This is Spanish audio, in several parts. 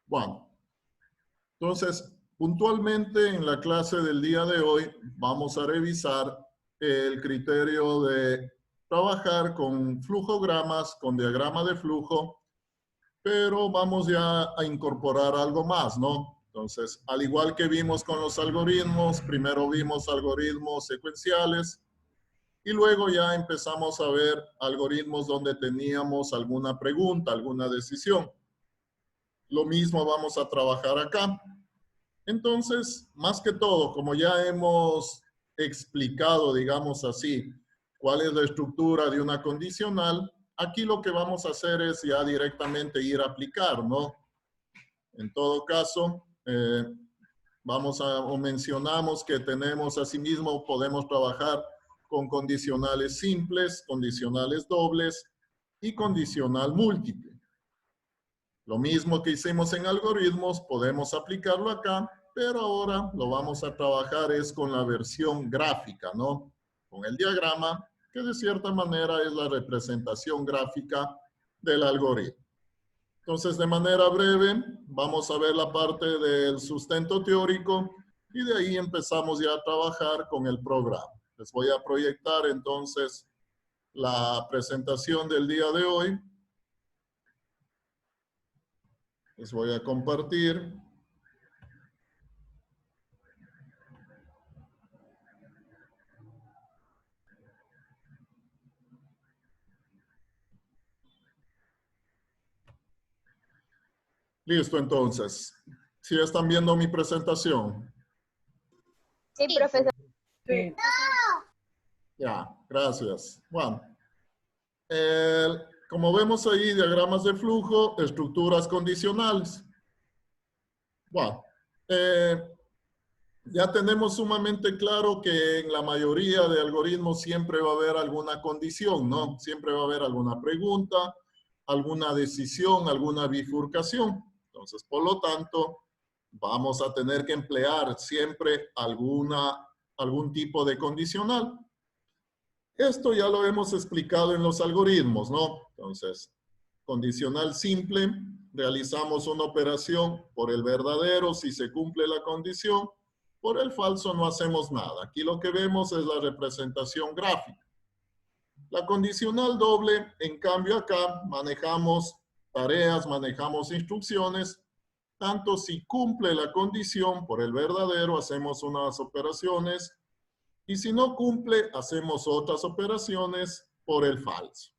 Bueno, entonces, puntualmente en la clase del día de hoy vamos a revisar el criterio de trabajar con flujogramas, con diagrama de flujo, pero vamos ya a incorporar algo más, ¿no? Entonces, al igual que vimos con los algoritmos, primero vimos algoritmos secuenciales y luego ya empezamos a ver algoritmos donde teníamos alguna pregunta, alguna decisión. Lo mismo vamos a trabajar acá. Entonces, más que todo, como ya hemos explicado, digamos así, cuál es la estructura de una condicional, aquí lo que vamos a hacer es ya directamente ir a aplicar, ¿no? En todo caso, o mencionamos que tenemos asimismo, podemos trabajar con condicionales simples, condicionales dobles y condicional múltiple. Lo mismo que hicimos en algoritmos, podemos aplicarlo acá, pero ahora lo vamos a trabajar es con la versión gráfica, ¿no? Con el diagrama, que de cierta manera es la representación gráfica del algoritmo. Entonces, de manera breve, vamos a ver la parte del sustento teórico y de ahí empezamos ya a trabajar con el programa. Les voy a proyectar entonces la presentación del día de hoy. Les voy a compartir. Listo, entonces. ¿Sí están viendo mi presentación? Sí, profesor. Sí. Ya, gracias. Bueno, como vemos ahí, diagramas de flujo, estructuras condicionales. Bueno, ya tenemos sumamente claro que en la mayoría de algoritmos siempre va a haber alguna condición, ¿no? Siempre va a haber alguna pregunta, alguna decisión, alguna bifurcación. Entonces, por lo tanto, vamos a tener que emplear siempre algún tipo de condicional. Esto ya lo hemos explicado en los algoritmos, ¿no? Entonces, condicional simple, realizamos una operación por el verdadero si se cumple la condición, por el falso no hacemos nada. Aquí lo que vemos es la representación gráfica. La condicional doble, en cambio acá manejamos tareas, manejamos instrucciones, tanto si cumple la condición por el verdadero, hacemos unas operaciones, y si no cumple, hacemos otras operaciones por el falso.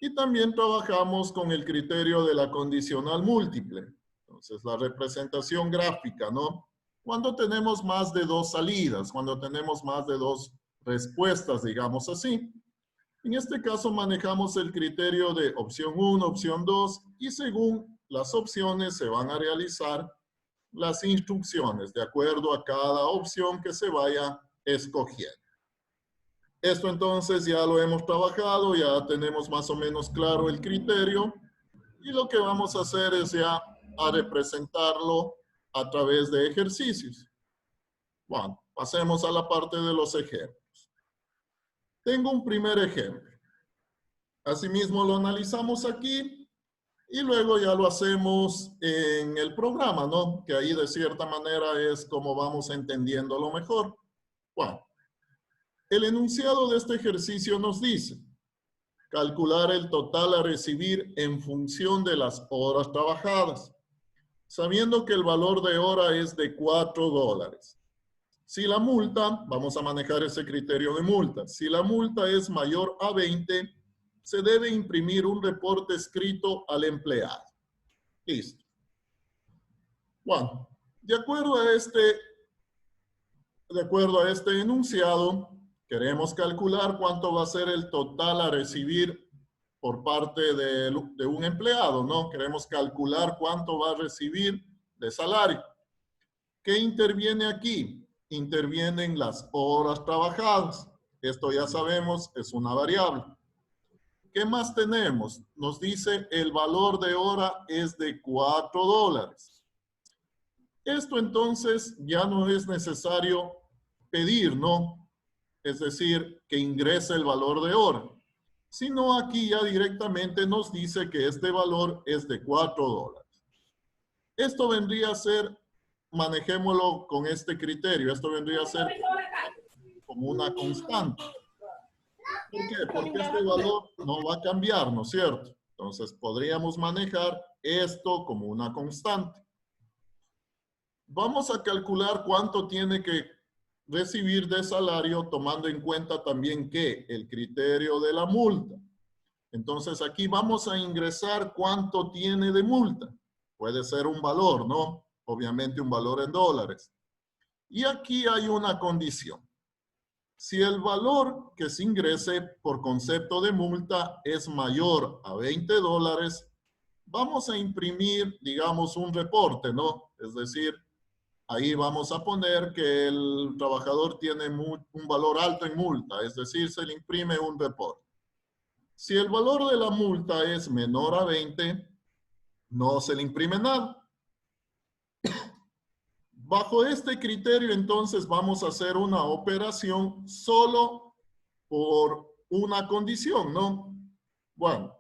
Y también trabajamos con el criterio de la condicional múltiple. Entonces, la representación gráfica, ¿no? Cuando tenemos más de dos salidas, cuando tenemos más de dos respuestas, digamos así. En este caso manejamos el criterio de opción 1, opción 2 y según las opciones se van a realizar las instrucciones de acuerdo a cada opción que se vaya escogiendo. Esto entonces ya lo hemos trabajado, ya tenemos más o menos claro el criterio y lo que vamos a hacer es ya a representarlo a través de ejercicios. Bueno, pasemos a la parte de los ejemplos. Tengo un primer ejemplo. Asimismo lo analizamos aquí y luego ya lo hacemos en el programa, ¿no? Que ahí de cierta manera es como vamos entendiendo lo mejor. Bueno, el enunciado de este ejercicio nos dice calcular el total a recibir en función de las horas trabajadas, sabiendo que el valor de hora es de $4. Si la multa, vamos a manejar ese criterio de multa, si la multa es mayor a 20, se debe imprimir un reporte escrito al empleado. Listo. Bueno, de acuerdo a este enunciado, queremos calcular cuánto va a ser el total a recibir por parte de un empleado, ¿no? Queremos calcular cuánto va a recibir de salario. ¿Qué interviene aquí? Intervienen las horas trabajadas. Esto ya sabemos, es una variable. ¿Qué más tenemos? Nos dice el valor de hora es de $4. Esto entonces ya no es necesario pedir, ¿no? Es decir, que ingrese el valor de hora. Sino aquí ya directamente nos dice que este valor es de $4. Esto vendría a ser, manejémoslo con este criterio, esto vendría a ser como una constante. ¿Por qué? Porque este valor no va a cambiar, ¿no es cierto? Entonces podríamos manejar esto como una constante. Vamos a calcular cuánto tiene que recibir de salario tomando en cuenta también que el criterio de la multa. Entonces aquí vamos a ingresar cuánto tiene de multa. Puede ser un valor, ¿no? Obviamente un valor en dólares. Y aquí hay una condición. Si el valor que se ingrese por concepto de multa es mayor a $20, vamos a imprimir, digamos, un reporte, ¿no? Es decir, ahí vamos a poner que el trabajador tiene un valor alto en multa, es decir, se le imprime un reporte. Si el valor de la multa es menor a 20, no se le imprime nada. Bajo este criterio, entonces, vamos a hacer una operación solo por una condición, ¿no? Bueno,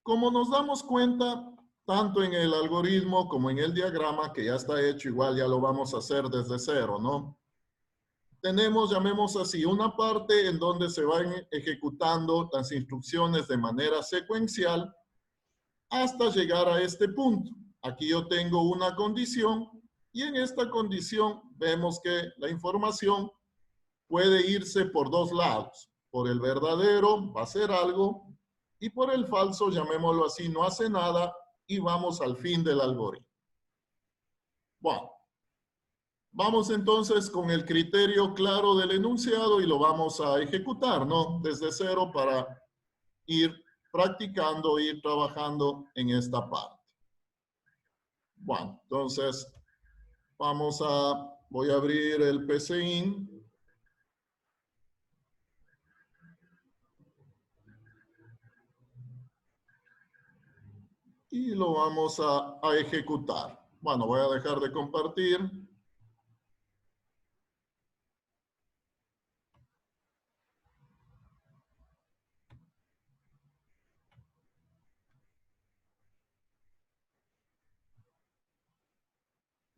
como nos damos cuenta, tanto en el algoritmo como en el diagrama, que ya está hecho, igual ya lo vamos a hacer desde cero, ¿no? Tenemos, llamemos así, una parte en donde se van ejecutando las instrucciones de manera secuencial hasta llegar a este punto. Aquí yo tengo una condición y en esta condición vemos que la información puede irse por dos lados. Por el verdadero va a hacer algo y por el falso, llamémoslo así, no hace nada y vamos al fin del algoritmo. Bueno, vamos entonces con el criterio claro del enunciado y lo vamos a ejecutar, ¿no? Desde cero para ir practicando, ir trabajando en esta parte. Bueno, entonces voy a abrir el PCIN. Y lo vamos a ejecutar. Bueno, voy a dejar de compartir.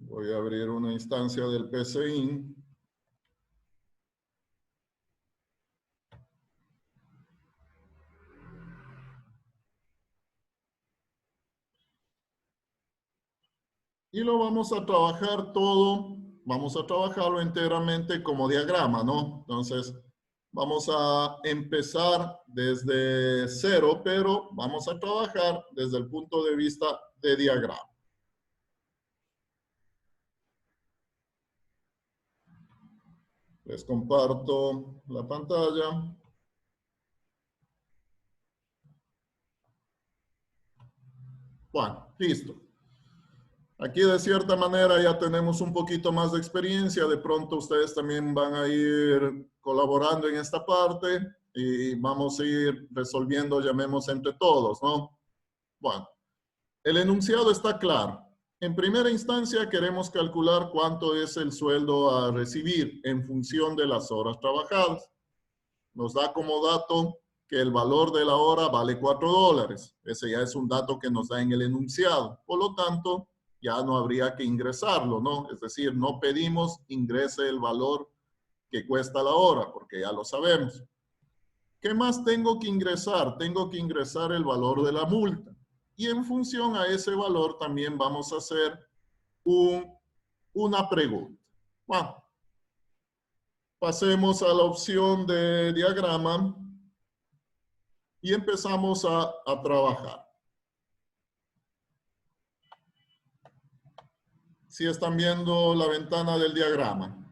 Voy a abrir una instancia del PCIN. Y lo vamos a trabajar todo, vamos a trabajarlo enteramente como diagrama, ¿no? Entonces, vamos a empezar desde cero, pero vamos a trabajar desde el punto de vista de diagrama. Les comparto la pantalla. Bueno, listo. Aquí de cierta manera ya tenemos un poquito más de experiencia. De pronto ustedes también van a ir colaborando en esta parte y vamos a ir resolviendo, llamemos entre todos, ¿no? Bueno, el enunciado está claro. En primera instancia queremos calcular cuánto es el sueldo a recibir en función de las horas trabajadas. Nos da como dato que el valor de la hora vale $4. Ese ya es un dato que nos da en el enunciado. Por lo tanto, ya no habría que ingresarlo, ¿no? Es decir, no pedimos ingrese el valor que cuesta la hora, porque ya lo sabemos. ¿Qué más tengo que ingresar? Tengo que ingresar el valor de la multa. Y en función a ese valor también vamos a hacer una pregunta. Bueno, pasemos a la opción de diagrama y empezamos a trabajar. Si están viendo la ventana del diagrama.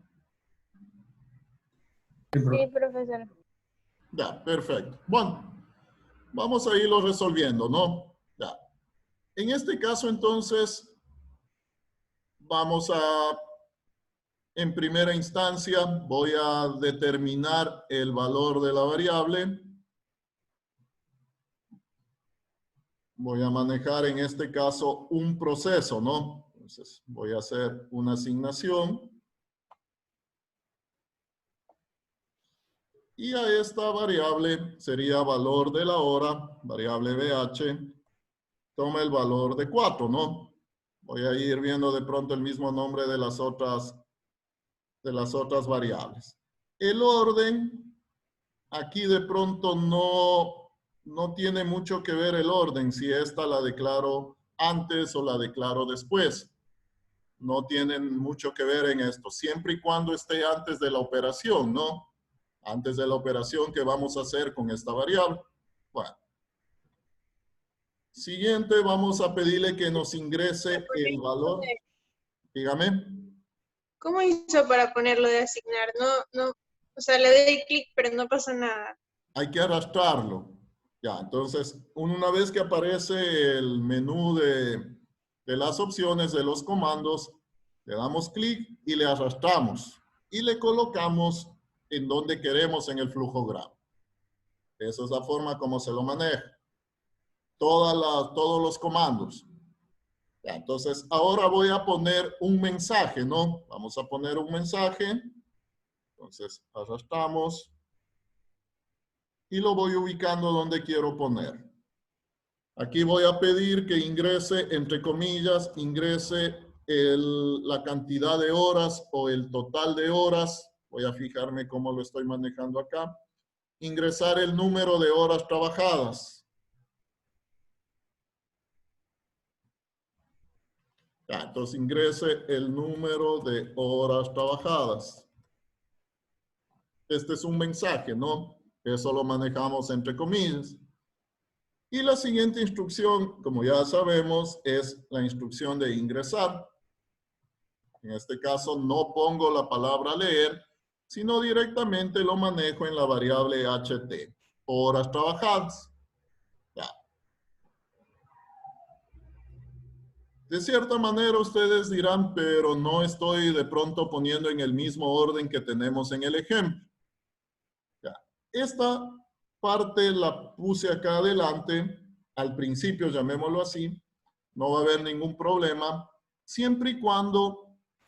Sí, profesor. Ya, perfecto. Bueno, vamos a irlo resolviendo, ¿no? Ya. En este caso, entonces, vamos a, en primera instancia, voy a determinar el valor de la variable. Voy a manejar, en este caso, un proceso, ¿no? Entonces, voy a hacer una asignación. Y a esta variable sería valor de la hora, variable BH, toma el valor de 4, ¿no? Voy a ir viendo de pronto el mismo nombre de las otras variables. El orden, aquí de pronto no tiene mucho que ver el orden, si esta la declaro antes o la declaro después. No tienen mucho que ver en esto, siempre y cuando esté antes de la operación, ¿no? Antes de la operación que vamos a hacer con esta variable. Bueno. Siguiente, vamos a pedirle que nos ingrese el valor. Dígame. ¿Cómo hizo para ponerlo de asignar? O sea, le doy clic, pero no pasa nada. Hay que arrastrarlo. Ya, entonces, una vez que aparece el menú de las opciones de los comandos, le damos clic y le arrastramos y le colocamos en donde queremos en el flujograma. Esa es la forma como se lo maneja. Todos los comandos. Ya, entonces, ahora voy a poner un mensaje, ¿no? Vamos a poner un mensaje. Entonces, arrastramos y lo voy ubicando donde quiero poner. Aquí voy a pedir que ingrese, entre comillas, ingrese la cantidad de horas o el total de horas. Voy a fijarme cómo lo estoy manejando acá. Ingresar el número de horas trabajadas. Ya, entonces ingrese el número de horas trabajadas. Este es un mensaje, ¿no? Eso lo manejamos entre comillas. Y la siguiente instrucción, como ya sabemos, es la instrucción de ingresar. En este caso no pongo la palabra leer, sino directamente lo manejo en la variable HT, horas trabajadas. Ya. De cierta manera ustedes dirán, pero no estoy de pronto poniendo en el mismo orden que tenemos en el ejemplo. Ya. Esta parte la puse acá adelante, al principio llamémoslo así, no va a haber ningún problema, siempre y cuando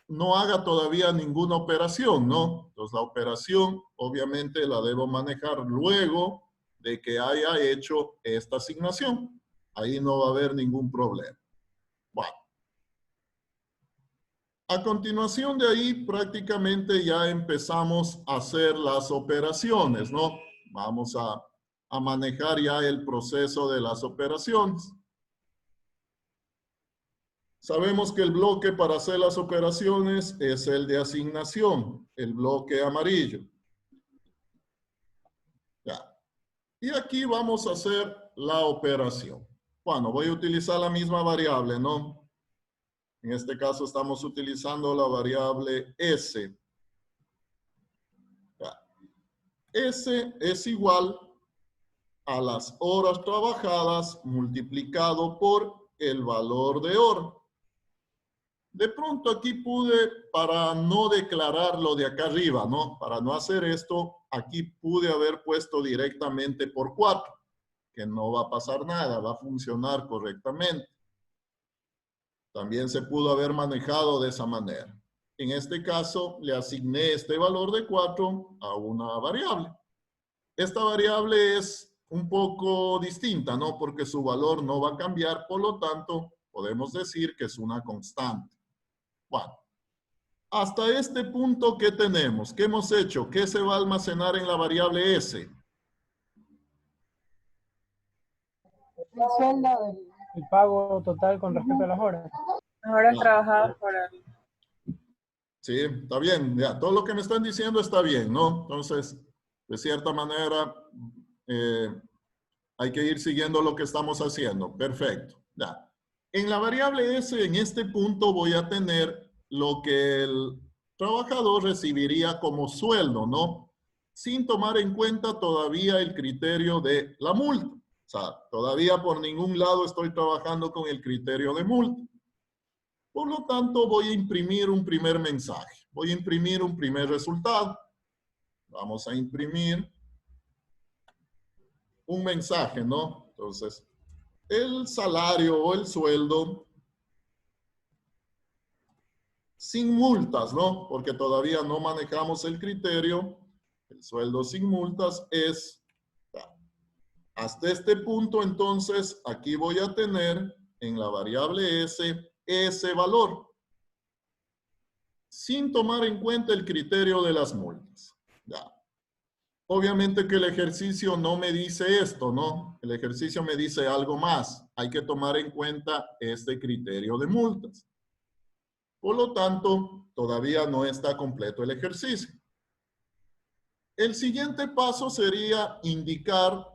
no haga todavía ninguna operación, ¿no? Entonces la operación obviamente la debo manejar luego de que haya hecho esta asignación. Ahí no va a haber ningún problema. Bueno. A continuación de ahí prácticamente ya empezamos a hacer las operaciones, ¿no? Vamos a manejar ya el proceso de las operaciones. Sabemos que el bloque para hacer las operaciones es el de asignación, el bloque amarillo. Ya. Y aquí vamos a hacer la operación. Bueno, voy a utilizar la misma variable, ¿no? En este caso estamos utilizando la variable S. Ya. S es igual a las horas trabajadas multiplicado por el valor de hora. De pronto aquí pude, para no declararlo de acá arriba, ¿no? Para no hacer esto, aquí pude haber puesto directamente por 4, que no va a pasar nada, va a funcionar correctamente. También se pudo haber manejado de esa manera. En este caso, le asigné este valor de 4 a una variable. Esta variable es un poco distinta, ¿no? Porque su valor no va a cambiar, por lo tanto, podemos decir que es una constante. Bueno, hasta este punto, ¿qué tenemos? ¿Qué hemos hecho? ¿Qué se va a almacenar en la variable S? El sueldo del pago total con respecto a las horas. Las horas trabajadas por el... Sí, está bien. Ya, todo lo que me están diciendo está bien, ¿no? Entonces, de cierta manera, hay que ir siguiendo lo que estamos haciendo. Perfecto. Ya. En la variable S, en este punto, voy a tener lo que el trabajador recibiría como sueldo, ¿no? Sin tomar en cuenta todavía el criterio de la multa. O sea, todavía por ningún lado estoy trabajando con el criterio de multa. Por lo tanto, voy a imprimir un primer mensaje. Voy a imprimir un primer resultado. Vamos a imprimir un mensaje, ¿no? Entonces, el salario o el sueldo sin multas, ¿no? Porque todavía no manejamos el criterio. El sueldo sin multas es, hasta este punto, entonces, aquí voy a tener en la variable S ese valor, sin tomar en cuenta el criterio de las multas. Ya. Obviamente que el ejercicio no me dice esto, ¿no? El ejercicio me dice algo más. Hay que tomar en cuenta este criterio de multas. Por lo tanto, todavía no está completo el ejercicio. El siguiente paso sería indicar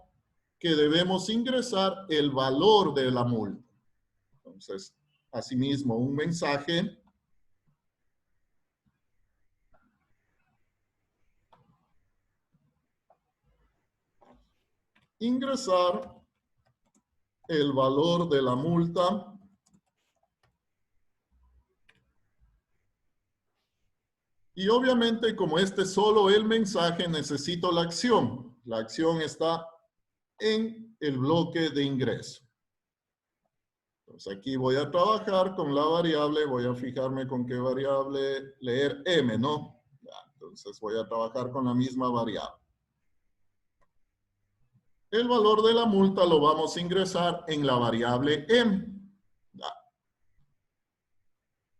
que debemos ingresar el valor de la multa. Entonces, asimismo, un mensaje. Ingresar el valor de la multa. Y obviamente, como este es solo el mensaje, necesito la acción. La acción está en el bloque de ingreso. Entonces, aquí voy a trabajar con la variable. Voy a fijarme con qué variable leer M, ¿no? Ya, entonces, voy a trabajar con la misma variable. El valor de la multa lo vamos a ingresar en la variable M. Ya.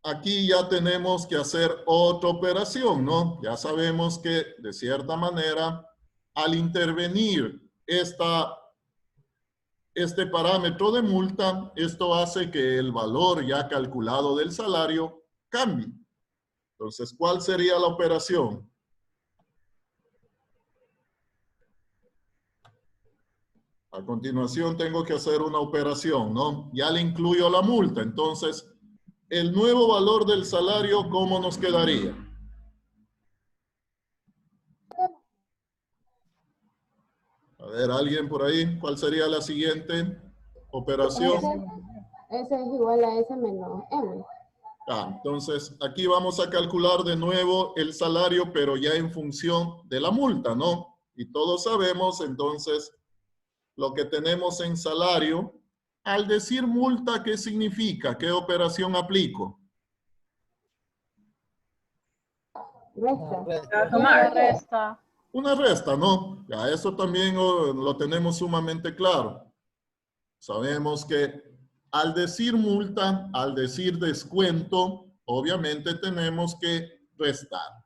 Aquí ya tenemos que hacer otra operación, ¿no? Ya sabemos que, de cierta manera, al intervenir este parámetro de multa, esto hace que el valor ya calculado del salario cambie. Entonces, ¿cuál sería la operación? A continuación tengo que hacer una operación, ¿no? Ya le incluyo la multa, entonces, el nuevo valor del salario, ¿cómo nos quedaría? A ver, ¿alguien por ahí? ¿Cuál sería la siguiente operación? S es igual a S menos M. Entonces, aquí vamos a calcular de nuevo el salario, pero ya en función de la multa, ¿no? Y todos sabemos, entonces, lo que tenemos en salario. Al decir multa, ¿qué significa? ¿Qué operación aplico? Una resta. Una resta, ¿no? Ya eso también lo tenemos sumamente claro. Sabemos que al decir multa, al decir descuento, obviamente tenemos que restar.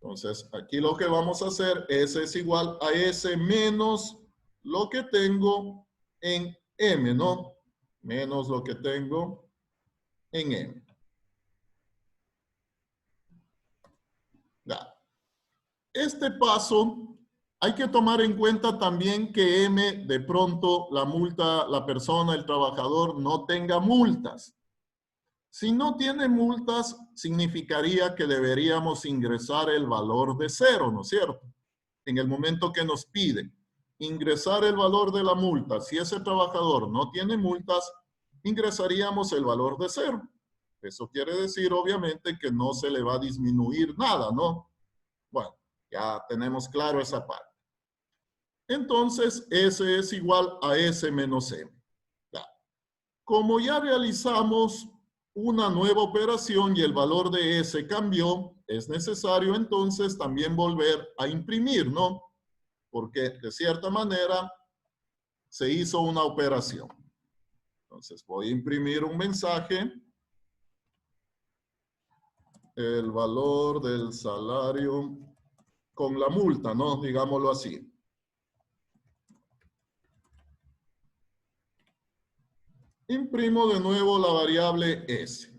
Entonces, aquí lo que vamos a hacer, S es igual a S menos lo que tengo en M, ¿no? Menos lo que tengo en M. Ya. Este paso hay que tomar en cuenta también que M, de pronto la multa, la persona, el trabajador no tenga multas. Si no tiene multas, significaría que deberíamos ingresar el valor de 0, ¿no es cierto? En el momento que nos pide ingresar el valor de la multa, si ese trabajador no tiene multas, ingresaríamos el valor de 0. Eso quiere decir, obviamente, que no se le va a disminuir nada, ¿no? Bueno, ya tenemos claro esa parte. Entonces, S es igual a S menos M. Ya. Como ya realizamos una nueva operación y el valor de S cambió, es necesario entonces también volver a imprimir, ¿no? Porque de cierta manera se hizo una operación. Entonces voy a imprimir un mensaje. El valor del salario con la multa, ¿no? Digámoslo así. Imprimo de nuevo la variable S.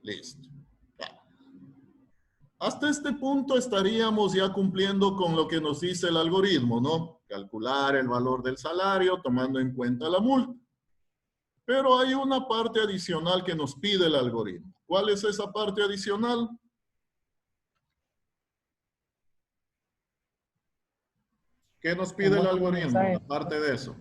Listo. Hasta este punto estaríamos ya cumpliendo con lo que nos dice el algoritmo, ¿no? Calcular el valor del salario tomando en cuenta la multa. Pero hay una parte adicional que nos pide el algoritmo. ¿Cuál es esa parte adicional? ¿Qué nos pide el algoritmo aparte de eso?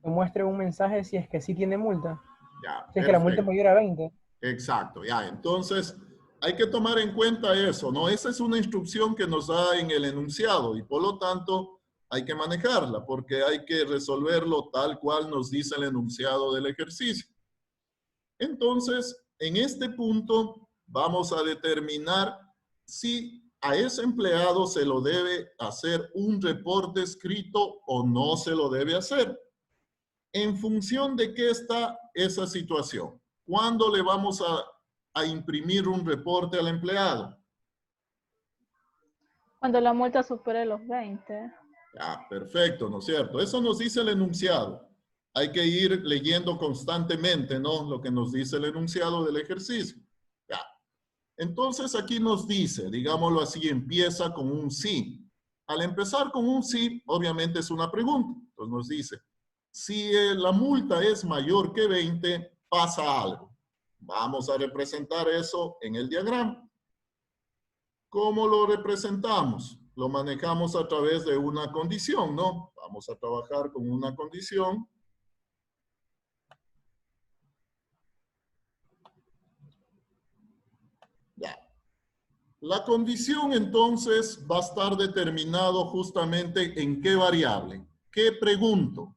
Que muestre un mensaje si es que sí tiene multa. Ya, si es que la multa es mayor a 20. Exacto, ya. Entonces, hay que tomar en cuenta eso, ¿no? Esa es una instrucción que nos da en el enunciado y por lo tanto hay que manejarla porque hay que resolverlo tal cual nos dice el enunciado del ejercicio. Entonces, en este punto vamos a determinar si a ese empleado se lo debe hacer un reporte escrito o no se lo debe hacer. ¿En función de qué está esa situación? ¿Cuándo le vamos a imprimir un reporte al empleado? Cuando la multa supere los 20. Ah, perfecto, ¿no es cierto? Eso nos dice el enunciado. Hay que ir leyendo constantemente, ¿no? Lo que nos dice el enunciado del ejercicio. Ya. Entonces aquí nos dice, digámoslo así, empieza con un sí. Al empezar con un sí, obviamente es una pregunta. Entonces nos dice, si la multa es mayor que 20, pasa algo. Vamos a representar eso en el diagrama. ¿Cómo lo representamos? Lo manejamos a través de una condición, ¿no? Vamos a trabajar con una condición. Ya. La condición entonces va a estar determinado justamente en qué variable. ¿Qué pregunto?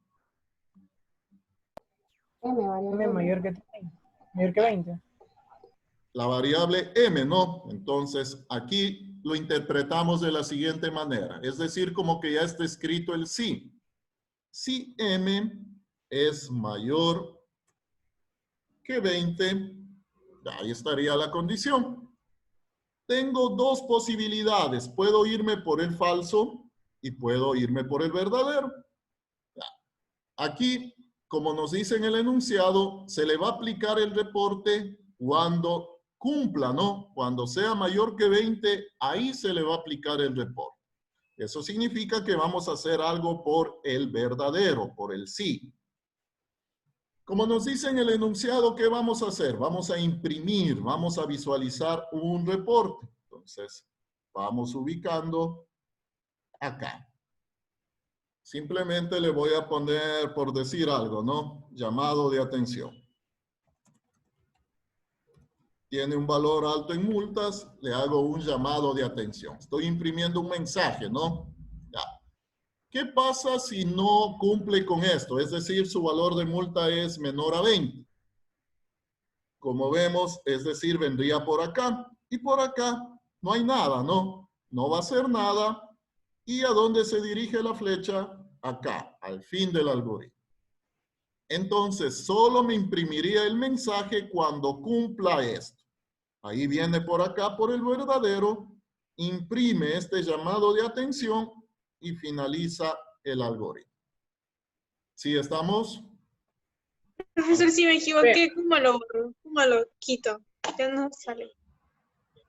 M mayor que 20. La variable m, ¿no? Entonces, aquí lo interpretamos de la siguiente manera. Es decir, como que ya está escrito el sí. Si m es mayor que 20, ahí estaría la condición. Tengo dos posibilidades. Puedo irme por el falso y puedo irme por el verdadero. Aquí, como nos dice en el enunciado, se le va a aplicar el reporte cuando cumpla, ¿no? Cuando sea mayor que 20, ahí se le va a aplicar el reporte. Eso significa que vamos a hacer algo por el verdadero, por el sí. Como nos dice en el enunciado, ¿qué vamos a hacer? Vamos a imprimir, vamos a visualizar un reporte. Entonces, vamos ubicando acá. Simplemente le voy a poner, por decir algo, ¿no? Llamado de atención. Tiene un valor alto en multas, le hago un llamado de atención. Estoy imprimiendo un mensaje, ¿no? Ya. ¿Qué pasa si no cumple con esto? Es decir, su valor de multa es menor a 20. Como vemos, es decir, vendría por acá. Y por acá no hay nada, ¿no? No va a hacer nada. ¿Y a dónde se dirige la flecha? Acá, al fin del algoritmo. Entonces, solo me imprimiría el mensaje cuando cumpla esto. Ahí viene por acá por el verdadero, imprime este llamado de atención y finaliza el algoritmo. ¿Sí estamos? Profesor, si me equivoqué, ¿cómo lo borro? ¿Cómo lo quito? Ya no sale.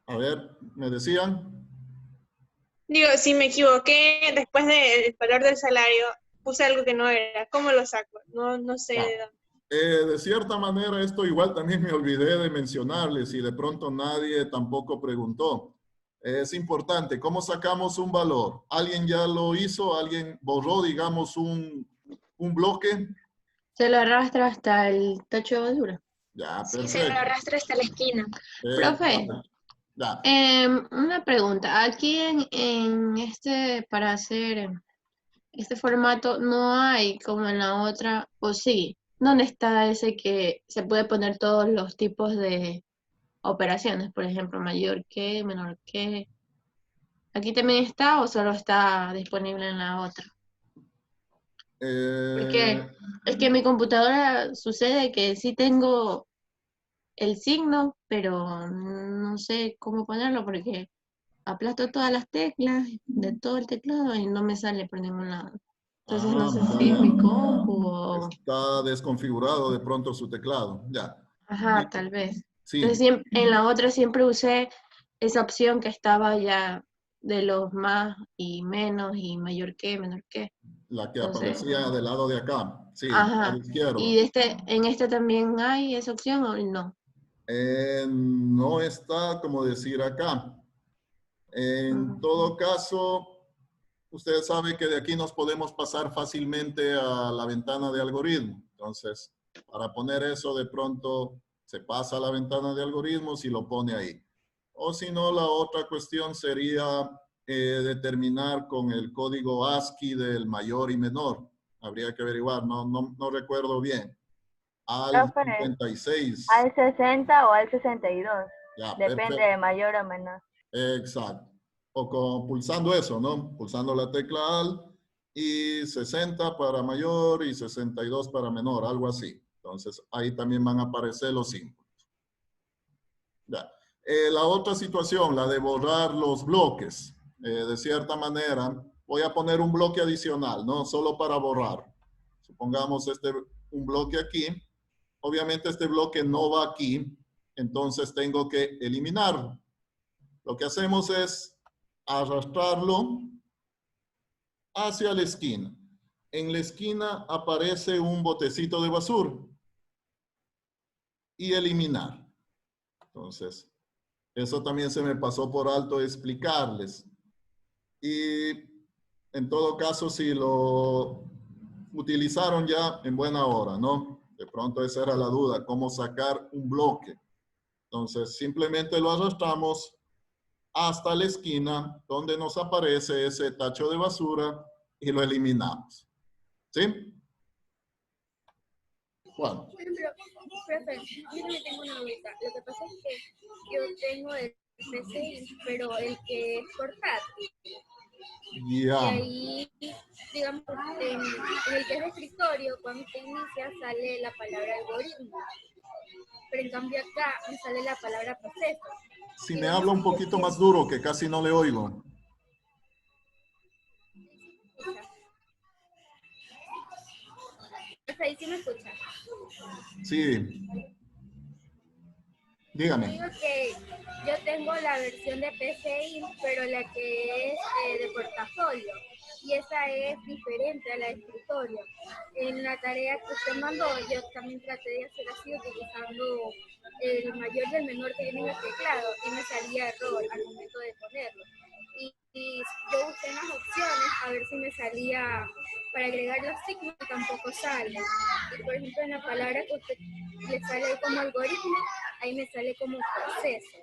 A ver, ¿me decían? Digo, si me equivoqué después del valor del salario, puse algo que no era. ¿Cómo lo saco? No sé de dónde. De cierta manera, esto igual también me olvidé de mencionarles y de pronto nadie tampoco preguntó. Es importante, ¿cómo sacamos un valor? ¿Alguien ya lo hizo? ¿Alguien borró, digamos, un bloque? Se lo arrastra hasta el tacho de basura. Ya, Sí, perfecto. se lo arrastra hasta la esquina. Profe, ya. una pregunta. Aquí en este, para hacer este formato, no hay como en la otra, o sí. ¿Dónde está ese que se puede poner todos los tipos de operaciones? Por ejemplo, mayor que, menor que. ¿Aquí también está o solo está disponible en la otra? Porque es que en mi computadora sucede que sí tengo el signo, pero no sé cómo ponerlo porque aplasto todas las teclas de todo el teclado y no me sale por ningún lado. Entonces no sé si es mi compu o... Está desconfigurado de pronto su teclado. Ya. Ajá, tal vez. Sí. Entonces en la otra siempre usé esa opción que estaba ya de los más y menos y mayor que, menor que. La que Entonces, aparecía del lado de acá. Sí, ajá. al izquierdo. ¿Y en este también hay esa opción o no? No está como decir acá. En todo caso, usted sabe que de aquí nos podemos pasar fácilmente a la ventana de algoritmo. Entonces, para poner eso de pronto se pasa a la ventana de algoritmos y lo pone ahí. O si no, la otra cuestión sería determinar con el código ASCII del mayor y menor. Habría que averiguar, no recuerdo bien. Al 56. Al 60 o al 62. Ya, Depende perfecto. de mayor o menor. Exacto. o pulsando eso, ¿no? Pulsando la tecla Alt y 60 para mayor y 62 para menor, algo así. Entonces, ahí también van a aparecer los símbolos. Ya. La otra situación, la de borrar los bloques. De cierta manera, voy a poner un bloque adicional, ¿no? Solo para borrar. Supongamos un bloque aquí. Obviamente este bloque no va aquí, entonces tengo que eliminarlo. Lo que hacemos es arrastrarlo hacia la esquina. En la esquina aparece un botecito de basura y eliminar. Entonces, eso también se me pasó por alto explicarles. Y en todo caso, si lo utilizaron ya en buena hora, ¿no? De pronto esa era la duda, cómo sacar un bloque. Entonces, simplemente lo arrastramos hasta la esquina donde nos aparece ese tacho de basura y lo eliminamos. ¿Sí? Juan. Por ejemplo, profe, yo también tengo una duda. Lo que pasa es que yo tengo el PC, pero el que es portátil. Y Ya. ahí, digamos, en el que es de escritorio, cuando se inicia sale la palabra algoritmo. Pero en cambio acá me sale la palabra proceso. Si me habla un poquito más duro, que casi no le oigo. O sea, ahí sí me escucha. Sí. Dígame. Digo que yo tengo la versión de PCI, pero la que es de portafolio. Y esa es diferente a la de escritorio. En la tarea que usted mandó, yo también traté de hacer así, utilizando el mayor y el menor que viene en el teclado, y me salía error al momento de ponerlo. Y yo busqué en las opciones a ver si me salía para agregar los signos y tampoco sale. Y por ejemplo, en la palabra que usted le sale ahí como algoritmo, ahí me sale como proceso.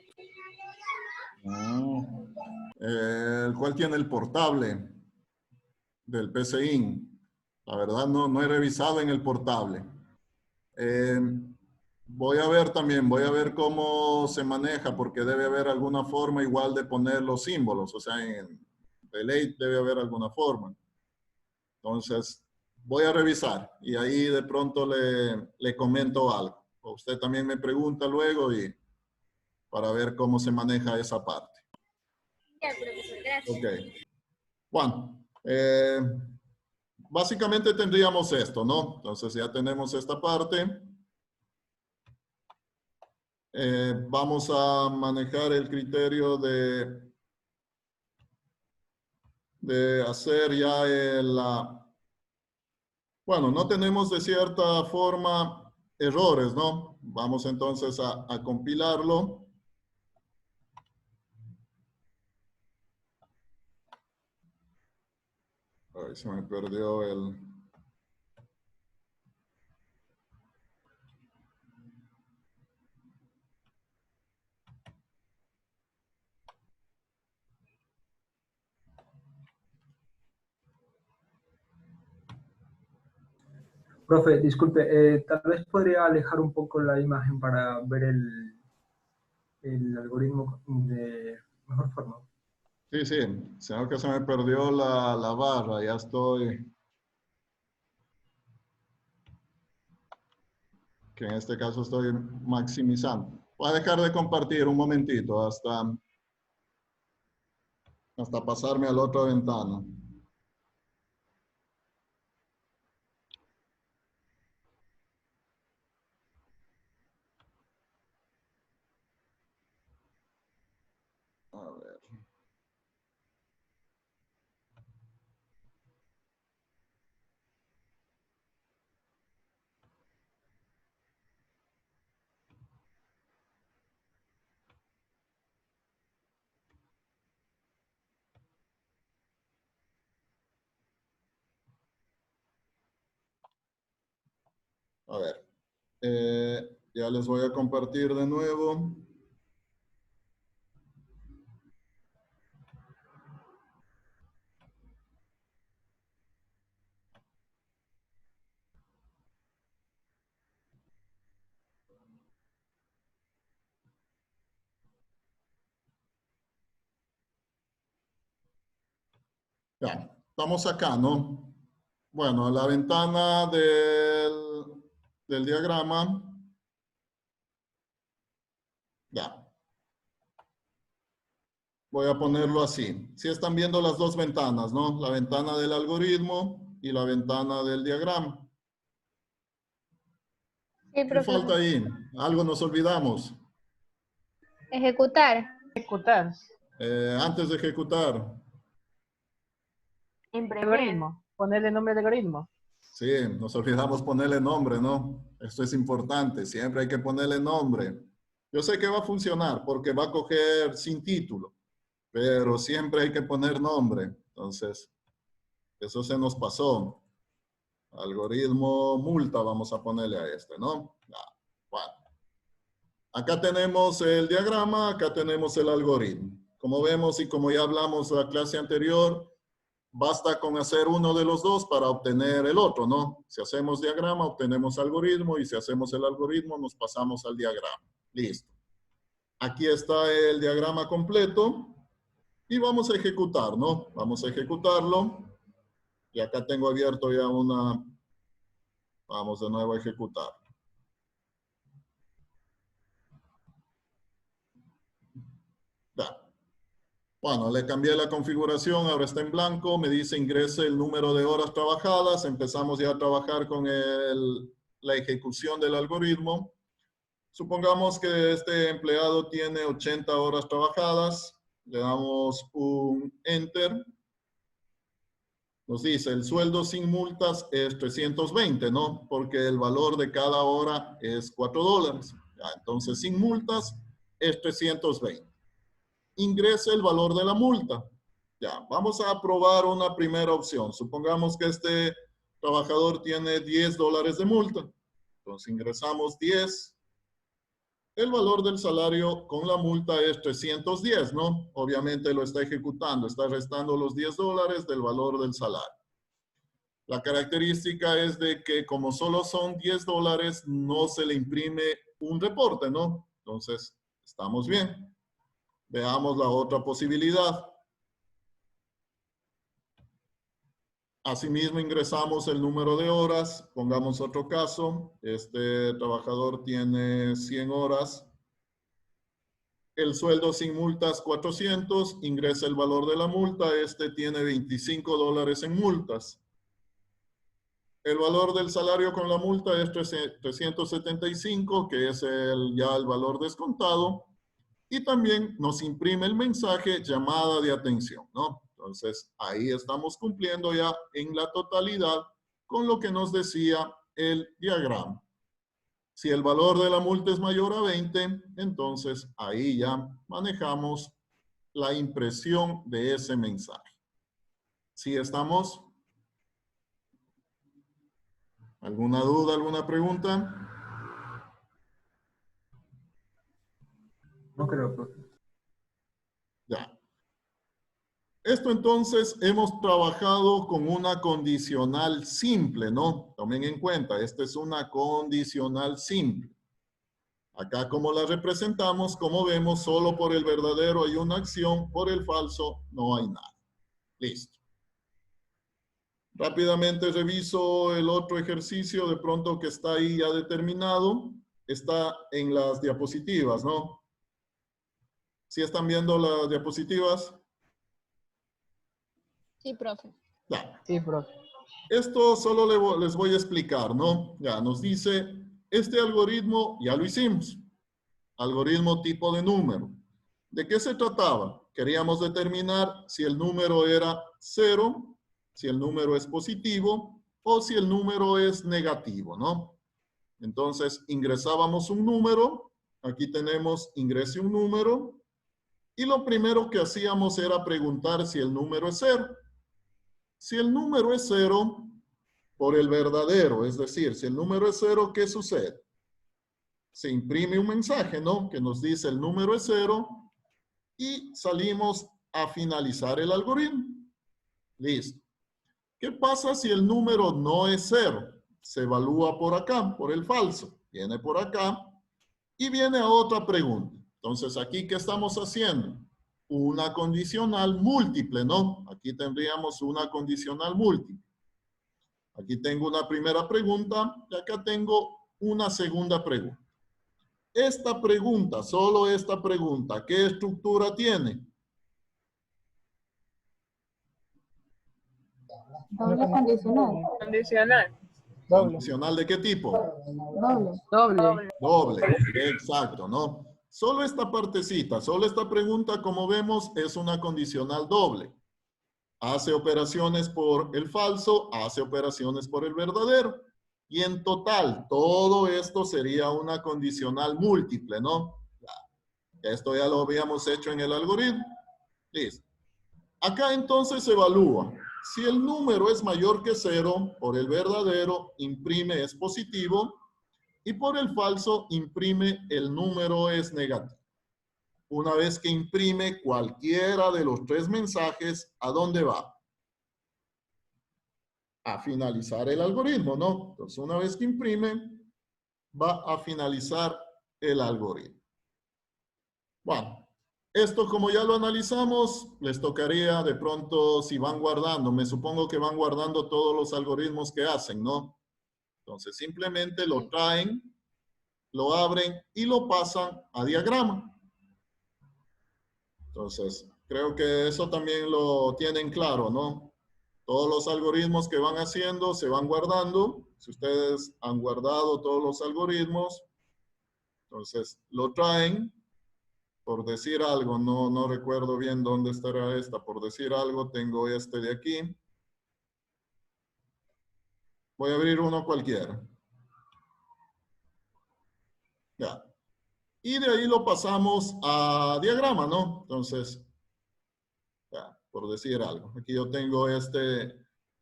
¿Cuál tiene el portable del PCI? La verdad no he revisado en el portable. Voy a ver también, voy a ver cómo se maneja, porque debe haber alguna forma igual de poner los símbolos, o sea, en Delete debe haber alguna forma. Entonces, voy a revisar y ahí de pronto le comento algo. O usted también me pregunta luego y para ver cómo se maneja esa parte. Ya, profesor, gracias. Ok. Juan, básicamente tendríamos esto, ¿no? Entonces ya tenemos esta parte. Vamos a manejar el criterio de hacer ya bueno, no tenemos de cierta forma errores, ¿no? Vamos entonces a compilarlo. Ay, se me perdió el... Profe, disculpe, tal vez podría alejar un poco la imagen para ver el algoritmo de mejor forma. Sí, sí, sino que se me perdió la barra, ya estoy... Que en este caso estoy maximizando. Voy a dejar de compartir un momentito hasta pasarme a la otra ventana. A ver. A ver. Ya les voy a compartir de nuevo. Ya, estamos acá, ¿no? Bueno, la ventana del diagrama. Ya. Voy a ponerlo así. Si están viendo las dos ventanas, ¿no? La ventana del algoritmo y la ventana del diagrama. Sí, ¿Qué falta profesor. ahí? Algo nos olvidamos. Ejecutar. Ejecutar. Antes de ejecutar. Algoritmo. Ponerle nombre al algoritmo. Sí, nos olvidamos ponerle nombre, ¿no? Esto es importante. Siempre hay que ponerle nombre. Yo sé que va a funcionar porque va a coger sin título, pero siempre hay que poner nombre. Entonces, eso se nos pasó. Algoritmo multa vamos a ponerle a este, ¿no? Ya, bueno. Acá tenemos el diagrama, acá tenemos el algoritmo. Como vemos y como ya hablamos en la clase anterior, basta con hacer uno de los dos para obtener el otro, ¿no? Si hacemos diagrama, obtenemos algoritmo, y si hacemos el algoritmo, nos pasamos al diagrama. Listo. Aquí está el diagrama completo y vamos a ejecutar, ¿no? Vamos a ejecutarlo. Y acá tengo abierto ya una... Vamos de nuevo a ejecutar. Ya. Bueno, le cambié la configuración, ahora está en blanco, me dice ingrese el número de horas trabajadas, empezamos ya a trabajar con la ejecución del algoritmo. Supongamos que este empleado tiene 80 horas trabajadas, le damos un Enter. Nos dice el sueldo sin multas es 320, ¿no? Porque el valor de cada hora es $4. Ya, entonces sin multas es 320. Ingrese el valor de la multa. Ya, vamos a probar una primera opción. Supongamos que este trabajador tiene $10 de multa. Entonces ingresamos 10. El valor del salario con la multa es 310, ¿no? Obviamente lo está ejecutando, está restando los $10 del valor del salario. La característica es de que como solo son $10, no se le imprime un reporte, ¿no? Entonces, estamos bien. Veamos la otra posibilidad. Asimismo, ingresamos el número de horas. Pongamos otro caso. Este trabajador tiene 100 horas. El sueldo sin multas, 400. Ingresa el valor de la multa. Este tiene $25 en multas. El valor del salario con la multa es 375, que es ya el valor descontado. Y también nos imprime el mensaje llamada de atención, ¿no? Entonces, ahí estamos cumpliendo ya en la totalidad con lo que nos decía el diagrama. Si el valor de la multa es mayor a 20, entonces ahí ya manejamos la impresión de ese mensaje. ¿Sí estamos? ¿Alguna duda, alguna pregunta? No creo, profe. Ya. Esto entonces hemos trabajado con una condicional simple, ¿no? Tomen en cuenta, esta es una condicional simple. Acá como la representamos, como vemos, solo por el verdadero hay una acción, por el falso no hay nada. Listo. Rápidamente reviso el otro ejercicio, de pronto que está ahí ya determinado. Está en las diapositivas, ¿no? ¿Sí están viendo las diapositivas? Sí, profe. Ya. Sí, profe. Esto solo les voy a explicar, ¿no? Ya nos dice, este algoritmo ya lo hicimos. Algoritmo tipo de número. ¿De qué se trataba? Queríamos determinar si el número era 0, si el número es positivo o si el número es negativo, ¿no? Entonces ingresábamos un número. Aquí tenemos ingrese un número. Y lo primero que hacíamos era preguntar si el número es 0. Si el número es 0, por el verdadero, es decir, si el número es 0, ¿qué sucede? Se imprime un mensaje, ¿no? Que nos dice el número es 0 y salimos a finalizar el algoritmo. Listo. ¿Qué pasa si el número no es 0? Se evalúa por acá, por el falso. Viene por acá y viene a otra pregunta. Entonces, aquí, ¿qué estamos haciendo? una condicional múltiple, ¿no? Aquí tendríamos una condicional múltiple. Aquí tengo una primera pregunta y acá tengo una segunda pregunta. Esta pregunta, solo esta pregunta, ¿qué estructura tiene? Doble condicional. Condicional. Doble. ¿Condicional de qué tipo? Doble. Doble, exacto, ¿no? Solo esta partecita, solo esta pregunta, como vemos, es una condicional doble. Hace operaciones por el falso, hace operaciones por el verdadero. Y en total, todo esto sería una condicional múltiple, ¿no? Esto ya lo habíamos hecho en el algoritmo. Listo. Acá entonces se evalúa. Si el número es mayor que 0, por el verdadero, imprime es positivo. Y por el falso, imprime el número es negativo. Una vez que imprime cualquiera de los 3 mensajes, ¿a dónde va? A finalizar el algoritmo, ¿no? Entonces, una vez que imprime, va a finalizar el algoritmo. Bueno, esto como ya lo analizamos, les tocaría de pronto si van guardando. Me supongo que van guardando todos los algoritmos que hacen, ¿no? Entonces, simplemente lo traen, lo abren y lo pasan a diagrama. Entonces, creo que eso también lo tienen claro, ¿no? Todos los algoritmos que van haciendo se van guardando. Si ustedes han guardado todos los algoritmos, entonces lo traen. Por decir algo, no recuerdo bien dónde estará esta. Por decir algo, tengo este de aquí. Voy a abrir uno cualquiera. Ya. Y de ahí lo pasamos a diagrama, ¿no? Entonces, ya, por decir algo. Aquí yo tengo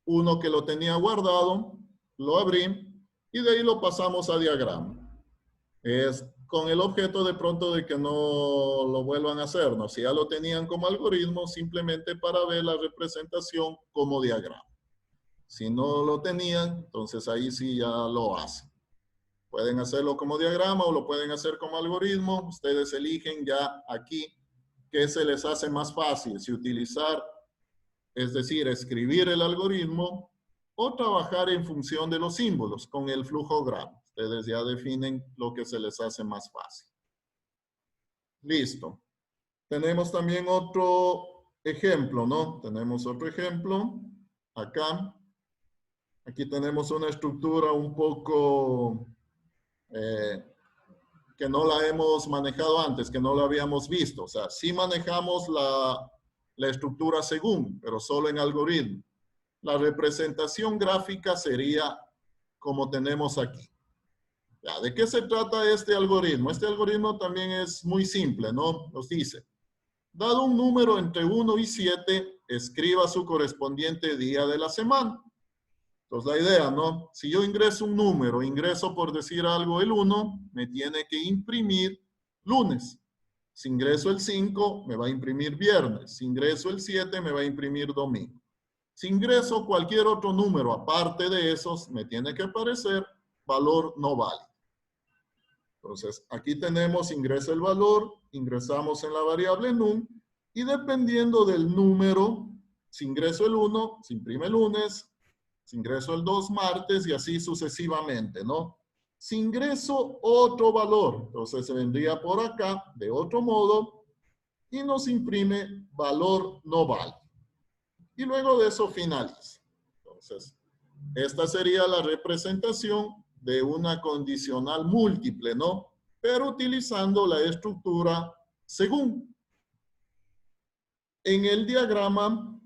uno que lo tenía guardado, lo abrí y de ahí lo pasamos a diagrama. Es con el objeto de pronto de que no lo vuelvan a hacer, ¿no? Si ya lo tenían como algoritmo, simplemente para ver la representación como diagrama. Si no lo tenían, entonces ahí sí ya lo hacen. Pueden hacerlo como diagrama o lo pueden hacer como algoritmo. Ustedes eligen ya aquí qué se les hace más fácil, si utilizar, es decir, escribir el algoritmo o trabajar en función de los símbolos con el flujograma. Ustedes ya definen lo que se les hace más fácil. Listo. Tenemos también otro ejemplo, ¿no? Tenemos otro ejemplo acá. Aquí tenemos una estructura un poco que no la hemos manejado antes, que no la habíamos visto. O sea, sí manejamos la estructura según, pero solo en algoritmo. La representación gráfica sería como tenemos aquí. Ya, ¿de qué se trata este algoritmo? Este algoritmo también es muy simple, ¿no? Nos dice, dado un número entre 1 y 7, escriba su correspondiente día de la semana. Entonces la idea, ¿no? Si yo ingreso un número, ingreso por decir algo el 1, me tiene que imprimir lunes. Si ingreso el 5, me va a imprimir viernes. Si ingreso el 7, me va a imprimir domingo. Si ingreso cualquier otro número aparte de esos, me tiene que aparecer valor no válido. Entonces, aquí tenemos ingresa el valor, ingresamos en la variable num, y dependiendo del número, si ingreso el 1, se imprime lunes, si ingreso el 2, martes, y así sucesivamente, ¿no? Si ingreso otro valor, entonces se vendría por acá, de otro modo, y nos imprime valor no válido. Y luego de eso finaliza. Entonces, esta sería la representación de una condicional múltiple, ¿no? Pero utilizando la estructura según. En el diagrama,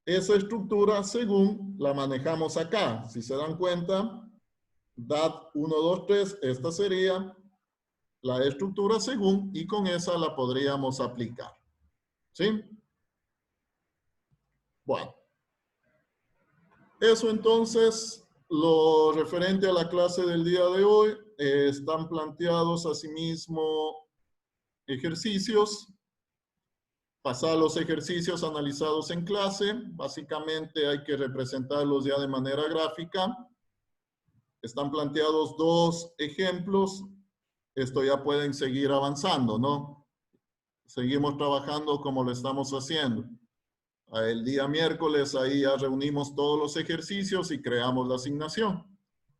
esa estructura según la manejamos acá. Si se dan cuenta, DAT 1, 2, 3, esta sería la estructura según y con esa la podríamos aplicar. ¿Sí? Bueno. Eso entonces, lo referente a la clase del día de hoy, están planteados asimismo ejercicios. Pasar los ejercicios analizados en clase, básicamente hay que representarlos ya de manera gráfica. Están planteados 2 ejemplos. Esto ya pueden seguir avanzando, ¿no? seguimos trabajando como lo estamos haciendo. El día miércoles ahí ya reunimos todos los ejercicios y creamos la asignación.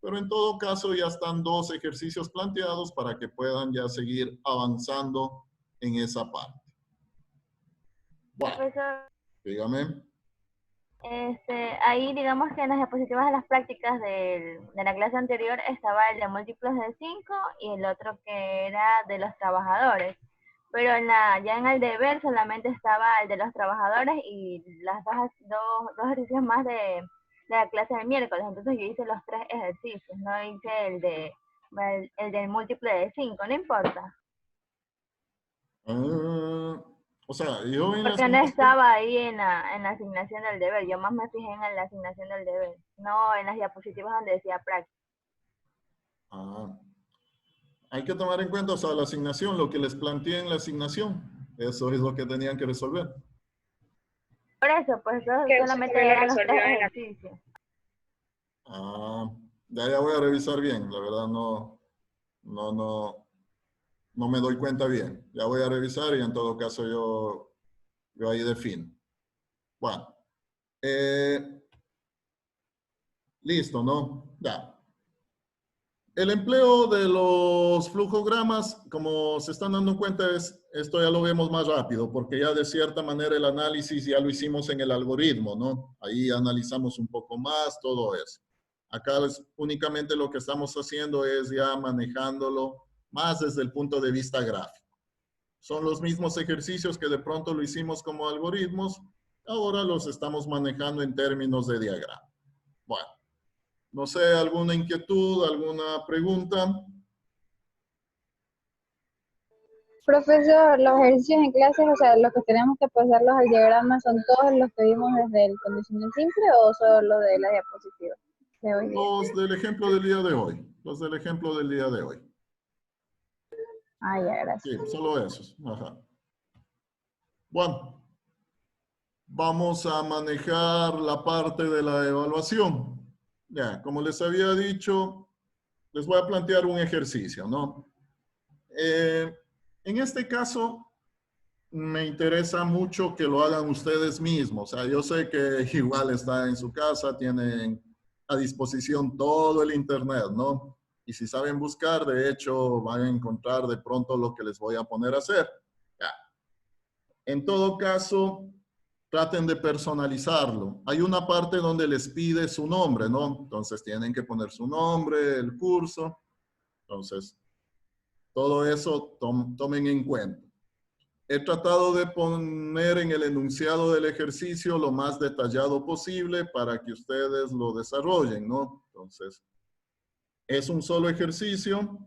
Pero en todo caso ya están 2 ejercicios planteados para que puedan ya seguir avanzando en esa parte. Bueno, Profesor, dígame. ahí digamos que en las diapositivas de las prácticas de la clase anterior estaba el de múltiplos de 5 y el otro que era de los trabajadores. Pero ya en el deber solamente estaba el de los trabajadores y las dos ejercicios más de la clase del miércoles. Entonces yo hice los 3 ejercicios, no hice el del múltiple de 5, no importa. O sea, yo en Porque no estaba ahí en la asignación del deber. Yo más me fijé en la asignación del deber, no en las diapositivas donde decía práctica. Hay que tomar en cuenta, o sea, la asignación, lo que les planteé en la asignación. Eso es lo que tenían que resolver. Por eso, pues solamente eran los 3 ejercicios. Ya voy a revisar bien. La verdad no me doy cuenta bien. Ya voy a revisar y en todo caso yo ahí defino. Bueno. Listo, ¿no? Ya. El empleo de los flujogramas, como se están dando cuenta, esto ya lo vemos más rápido, porque ya de cierta manera el análisis ya lo hicimos en el algoritmo, ¿no? Ahí analizamos un poco más todo eso. Acá únicamente lo que estamos haciendo es ya manejándolo más desde el punto de vista gráfico. Son los mismos ejercicios que de pronto lo hicimos como algoritmos, ahora los estamos manejando en términos de diagrama. Bueno. No sé, ¿alguna inquietud, alguna pregunta? Profesor, los ejercicios en clases, o sea, los que tenemos que pasarlos al diagrama, ¿son todos los que vimos desde el condicional simple o solo los de la diapositiva de hoy día? Los del ejemplo del día de hoy. Los del ejemplo del día de hoy. Ah, ya, gracias. Sí, solo esos. Ajá. Bueno, vamos a manejar la parte de la evaluación. Ya, como les había dicho, les voy a plantear un ejercicio, ¿no? En este caso, me interesa mucho que lo hagan ustedes mismos. O sea, yo sé que igual está en su casa, tienen a disposición todo el internet, ¿no? Y si saben buscar, de hecho, van a encontrar de pronto lo que les voy a poner a hacer. Ya. En todo caso, traten de personalizarlo. Hay una parte donde les pide su nombre, ¿no? Entonces tienen que poner su nombre, el curso. Entonces, todo eso tomen en cuenta. He tratado de poner en el enunciado del ejercicio lo más detallado posible para que ustedes lo desarrollen, ¿no? Entonces, es un solo ejercicio.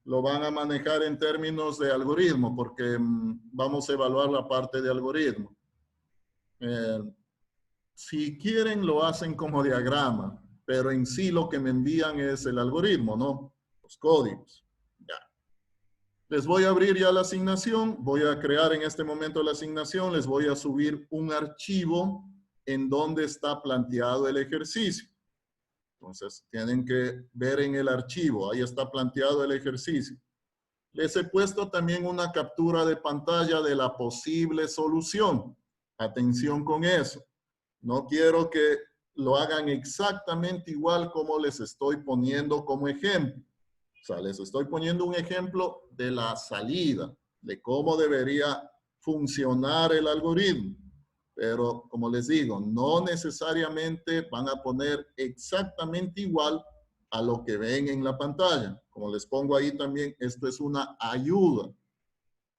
Lo van a manejar en términos de algoritmo porque vamos a evaluar la parte de algoritmo. Si quieren lo hacen como diagrama, pero en sí lo que me envían es el algoritmo, ¿no? Los códigos. Ya. Les voy a abrir ya la asignación, voy a crear en este momento la asignación, les voy a subir un archivo en donde está planteado el ejercicio. Entonces, tienen que ver en el archivo, ahí está planteado el ejercicio. Les he puesto también una captura de pantalla de la posible solución. Atención con eso. No quiero que lo hagan exactamente igual como les estoy poniendo como ejemplo. O sea, les estoy poniendo un ejemplo de la salida, de cómo debería funcionar el algoritmo. Pero, como les digo, no necesariamente van a poner exactamente igual a lo que ven en la pantalla. Como les pongo ahí también, esto es una ayuda.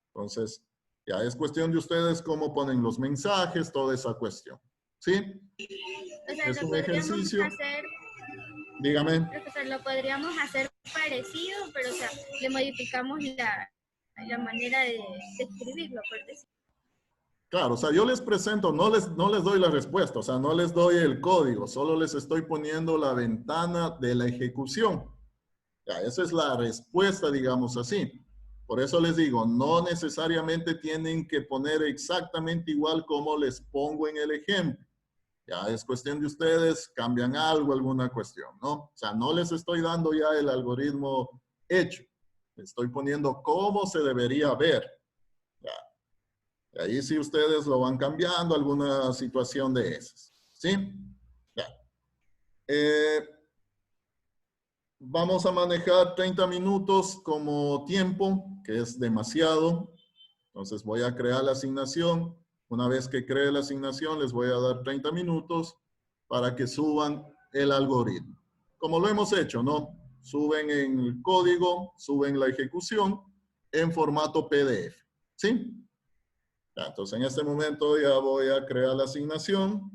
Entonces, ya es cuestión de ustedes cómo ponen los mensajes, toda esa cuestión. ¿Sí? O sea, es un ejercicio. Dígame. Profesor, lo podríamos hacer parecido, pero o sea, le modificamos la manera de escribirlo, por decir. Claro, o sea, yo les presento, no les doy la respuesta, o sea, no les doy el código, solo les estoy poniendo la ventana de la ejecución. Ya, esa es la respuesta, digamos así. Por eso les digo, no necesariamente tienen que poner exactamente igual como les pongo en el ejemplo. Ya es cuestión de ustedes, cambian algo, alguna cuestión, ¿no? O sea, no les estoy dando ya el algoritmo hecho. Les estoy poniendo cómo se debería ver. Ya. Y ahí sí ustedes lo van cambiando, alguna situación de esas. ¿Sí? Ya. Vamos a manejar 30 minutos como tiempo, que es demasiado. Entonces voy a crear la asignación. Una vez que cree la asignación, les voy a dar 30 minutos para que suban el algoritmo. Como lo hemos hecho, ¿no? Suben en el código, suben la ejecución en formato PDF. ¿Sí? Ya, entonces en este momento ya voy a crear la asignación.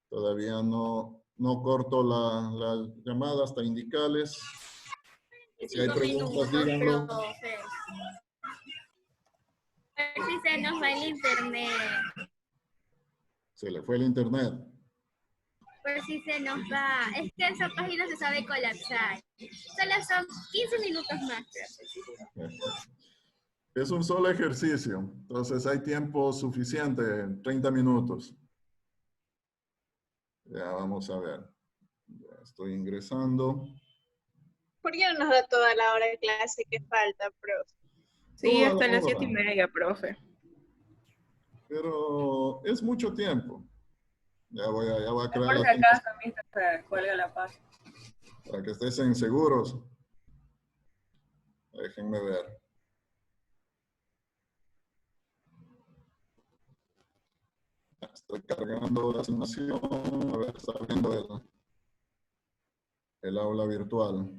Todavía no corto la llamada hasta indicarles. Si hay preguntas, díganlo. A ver si se nos va el internet. Se le fue el internet. Pues si se nos va. Es que esa página se sabe colapsar. Solo son 15 minutos más. Es un solo ejercicio. Entonces hay tiempo suficiente, 30 minutos. Ya vamos a ver. Ya estoy ingresando. ¿Por qué no nos da toda la hora de clase que falta, profe? Sí, Toda hasta la las hora. 7:30, profe. Pero es mucho tiempo. Ya voy a crear Por la si acaso, mientras se cuelga la paz. para que estén seguros. Déjenme ver. Estoy cargando la asignación. A ver, está viendo el aula virtual.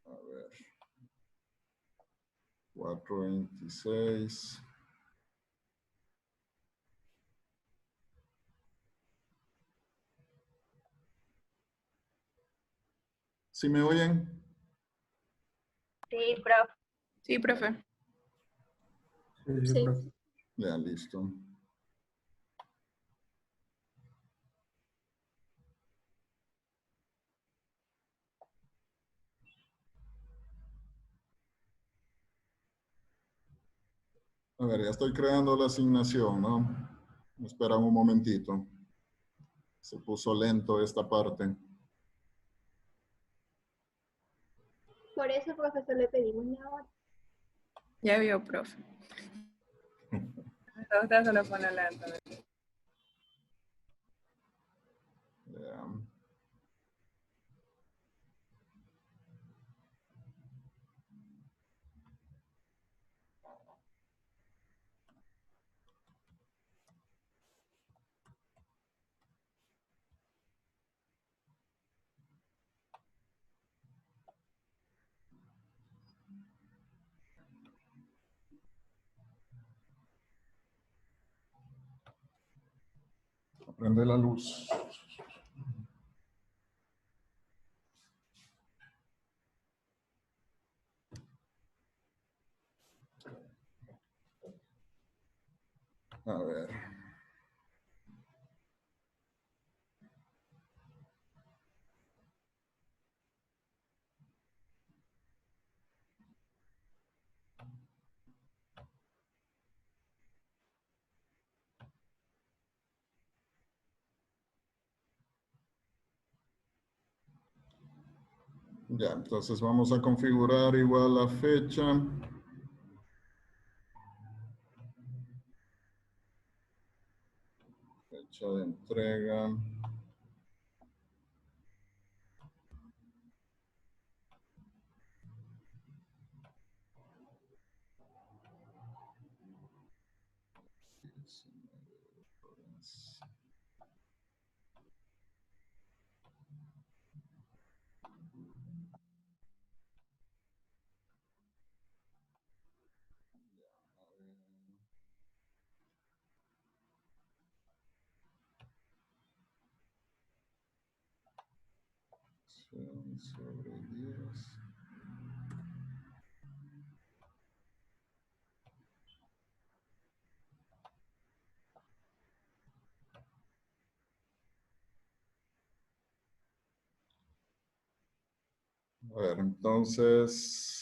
A ver. 4:26. ¿Sí me oyen? Sí, profe. Sí, profe. Sí. Ya, listo. A ver, ya estoy creando la asignación, ¿no? Espera un momentito. Se puso lento esta parte. Por eso, profesor, le pedimos la hora. Ya vio, profe. A usted se lo pone lento. Ya. Prende la luz. A ver. Ya, entonces vamos a configurar igual la fecha. Fecha de entrega. Sobre 10. A ver, entonces...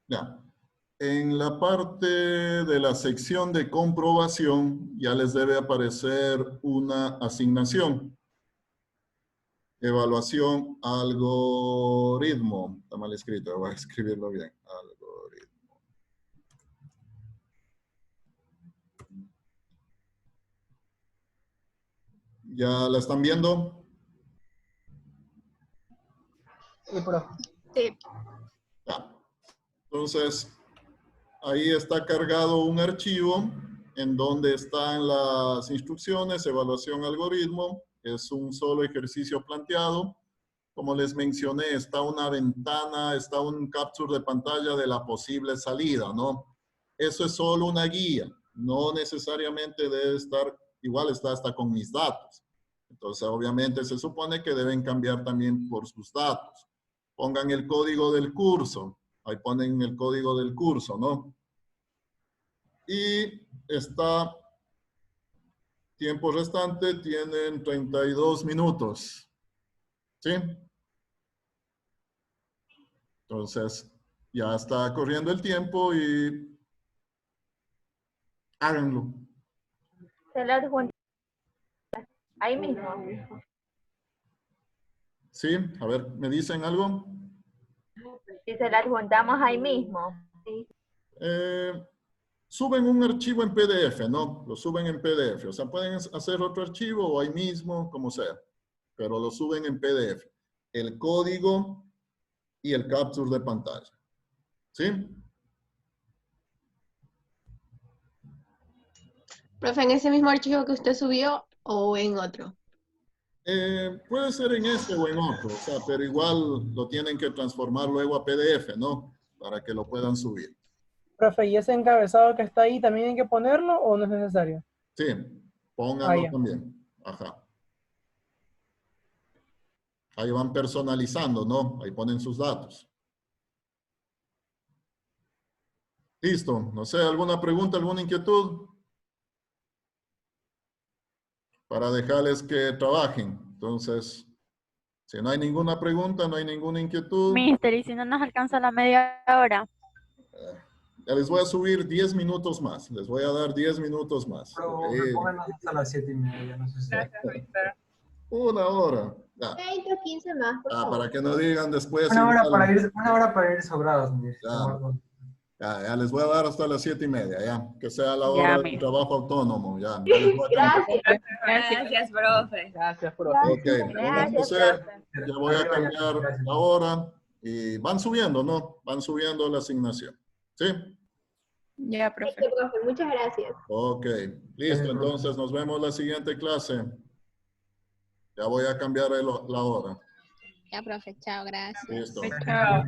Ya. En la parte de la sección de comprobación ya les debe aparecer una asignación. Evaluación algoritmo. Está mal escrito, voy a escribirlo bien. Algoritmo. ¿Ya la están viendo? Sí, profe. Sí. Ya. Entonces, ahí está cargado un archivo en donde están las instrucciones, evaluación algoritmo. Es un solo ejercicio planteado. Como les mencioné, está una ventana, está un capture de pantalla de la posible salida, ¿no? Eso es solo una guía. No necesariamente debe estar, igual está hasta con mis datos. Entonces, obviamente, se supone que deben cambiar también por sus datos. Pongan el código del curso. Ahí ponen el código del curso, ¿no? Y está tiempo restante, tienen 32 minutos. ¿Sí? Entonces, ya está corriendo el tiempo y háganlo. Se lo adjunto ahí mismo. ¿Sí? A ver, ¿me dicen algo? Si se lo adjuntamos ahí mismo. Suben un archivo en PDF, ¿no? Lo suben en PDF. O sea, pueden hacer otro archivo o ahí mismo, como sea. Pero lo suben en PDF. El código y el capture de pantalla. ¿Sí? Profe, ¿en ese mismo archivo que usted subió o en otro? Puede ser en este o en otro, o sea, pero igual lo tienen que transformar luego a PDF, ¿no? Para que lo puedan subir. Profe, ¿y ese encabezado que está ahí también hay que ponerlo o no es necesario? Sí, pónganlo ya. también. Ajá. Ahí van personalizando, ¿no? Ahí ponen sus datos. Listo. No sé, ¿alguna pregunta, alguna inquietud? Para dejarles que trabajen. Entonces, si no hay ninguna pregunta, no hay ninguna inquietud. Mister, ¿y si no nos alcanza la media hora? Ya les voy a subir 10 minutos más. Les voy a dar 10 minutos más. Pero pónganos hasta las 7:30, no sé si. Gracias, Mister. Una hora. Ya. 20 o 15 más, por favor. Para que no digan después. Una hora igual. para ir sobrados, mis. Ya les voy a dar hasta las 7:30, ya. Que sea la Ya, hora de mijo. trabajo autónomo, ya. Ya les voy a cambiar. Gracias, profe. Gracias, profe. Ok, entonces ya voy a cambiar la hora y van subiendo, ¿no? Van subiendo la asignación. ¿Sí? Ya, profe. Profe, muchas gracias. Ok, listo. Entonces nos vemos la siguiente clase. Ya voy a cambiar la hora. Ya, profe, chao, gracias. Listo. Chao.